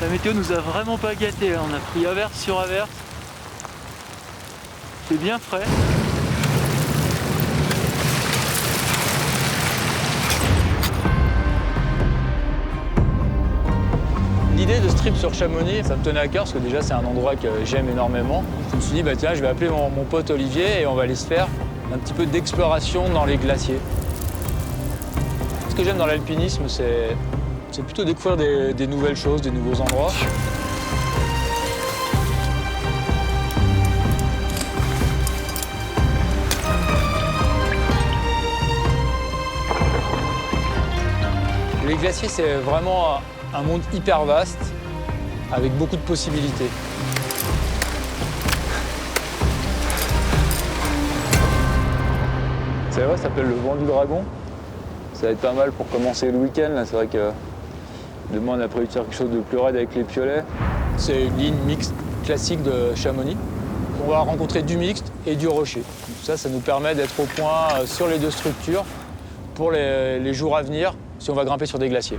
La météo nous a vraiment pas gâtés, là. On a pris averse sur averse. C'est bien frais. L'idée de ce trip sur Chamonix, ça me tenait à cœur parce que déjà c'est un endroit que j'aime énormément. Je me suis dit, bah tiens, je vais appeler mon pote Olivier et on va aller se faire un petit peu d'exploration dans les glaciers. Ce que j'aime dans l'alpinisme, c'est plutôt découvrir des nouvelles choses, des nouveaux endroits. Les glaciers, c'est vraiment un monde hyper vaste, avec beaucoup de possibilités. C'est vrai, ça s'appelle le vent du dragon. Ça va être pas mal pour commencer le week-end. C'est vrai que demain, on a prévu de faire quelque chose de plus raide avec les piolets. C'est une ligne mixte classique de Chamonix. On va rencontrer du mixte et du rocher. Ça nous permet d'être au point sur les deux structures pour les jours à venir si on va grimper sur des glaciers.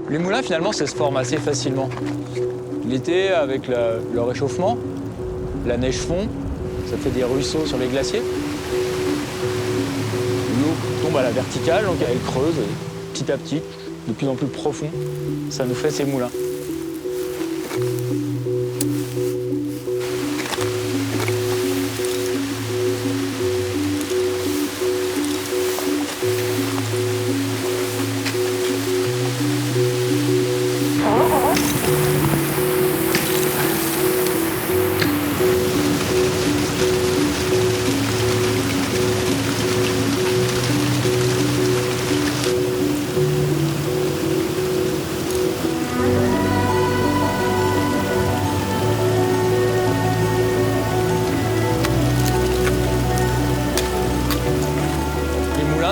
Les moulins, finalement, ça se forme assez facilement. L'été, avec le réchauffement, la neige fond, ça fait des ruisseaux sur les glaciers. L'eau tombe à la verticale, donc elle creuse petit à petit, de plus en plus profond. Ça nous fait ces moulins.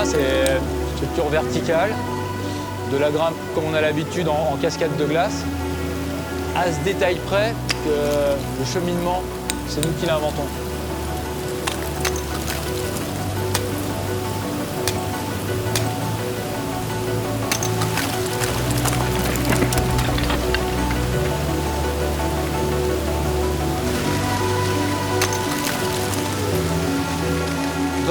C'est une structure verticale, de la grimpe comme on a l'habitude en cascade de glace, à ce détail près que le cheminement, c'est nous qui l'inventons.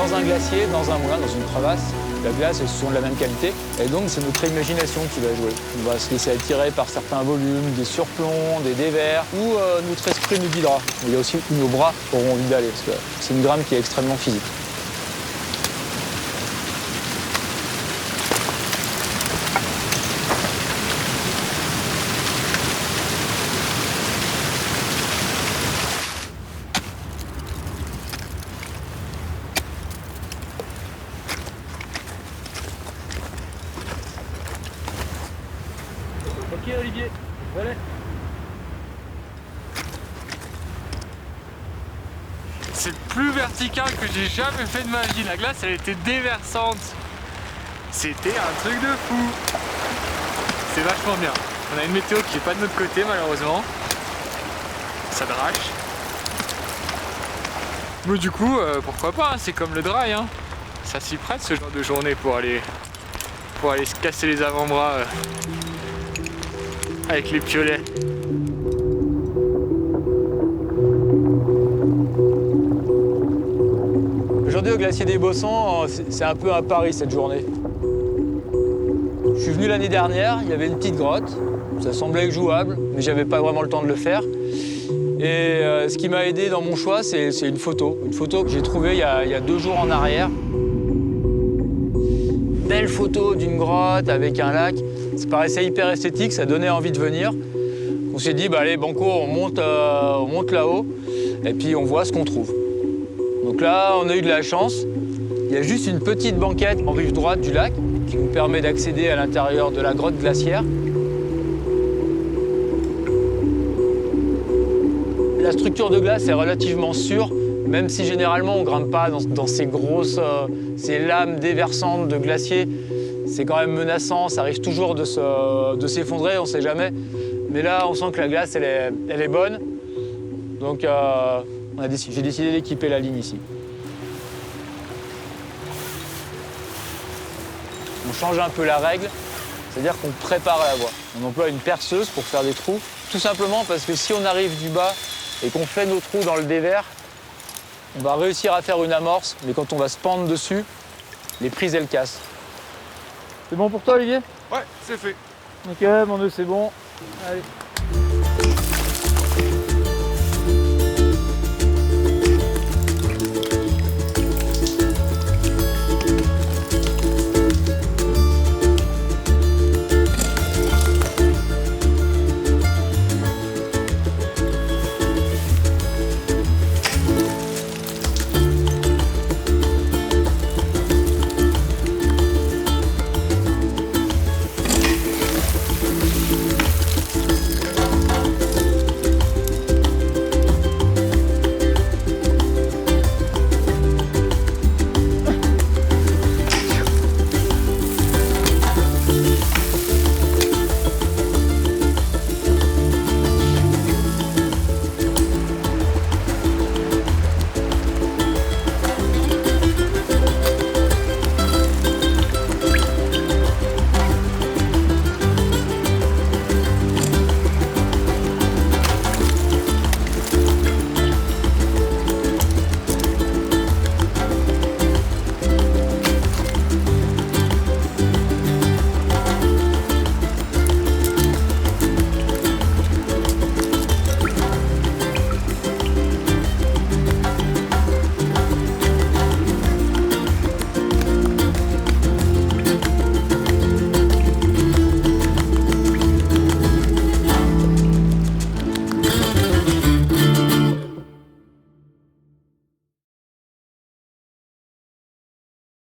dans un glacier, dans un moulin, dans une crevasse. La glace est souvent de la même qualité. Et donc, c'est notre imagination qui va jouer. On va se laisser attirer par certains volumes, des surplombs, des dévers, ou notre esprit nous guidera. Il y a aussi où nos bras auront envie d'aller, parce que c'est une grimpe qui est extrêmement physique. Ok Olivier, allez. C'est le plus vertical que j'ai jamais fait de ma vie. La glace, elle était déversante. C'était un truc de fou. C'est vachement bien. On a une météo qui est pas de notre côté malheureusement. Ça drache. Mais du coup, pourquoi pas, hein, c'est comme le dry. Hein. Ça s'y prête ce genre de journée pour aller se casser les avant-bras avec les piolets. Aujourd'hui au glacier des Bossons, c'est un peu un pari cette journée. Je suis venu l'année dernière, il y avait une petite grotte, ça semblait jouable, mais j'avais pas vraiment le temps de le faire. Et ce qui m'a aidé dans mon choix, c'est une photo que j'ai trouvée il y a 2 jours en arrière. Belle photo d'une grotte avec un lac, ça paraissait hyper esthétique, ça donnait envie de venir. On s'est dit, bah allez Banco, on monte là-haut et puis on voit ce qu'on trouve. Donc là, on a eu de la chance. Il y a juste une petite banquette en rive droite du lac qui nous permet d'accéder à l'intérieur de la grotte glaciaire. La structure de glace est relativement sûre, même si généralement on ne grimpe pas dans ces grosses ces lames déversantes de glacier. C'est quand même menaçant, ça risque toujours de s'effondrer, on ne sait jamais. Mais là, on sent que la glace, elle est bonne. Donc j'ai décidé d'équiper la ligne ici. On change un peu la règle, c'est-à-dire qu'on prépare la voie. On emploie une perceuse pour faire des trous, tout simplement parce que si on arrive du bas et qu'on fait nos trous dans le dévers, on va réussir à faire une amorce, mais quand on va se pendre dessus, les prises, elles cassent. C'est bon pour toi, Olivier? Ouais, c'est fait. Ok, mon nœud, c'est bon. Allez.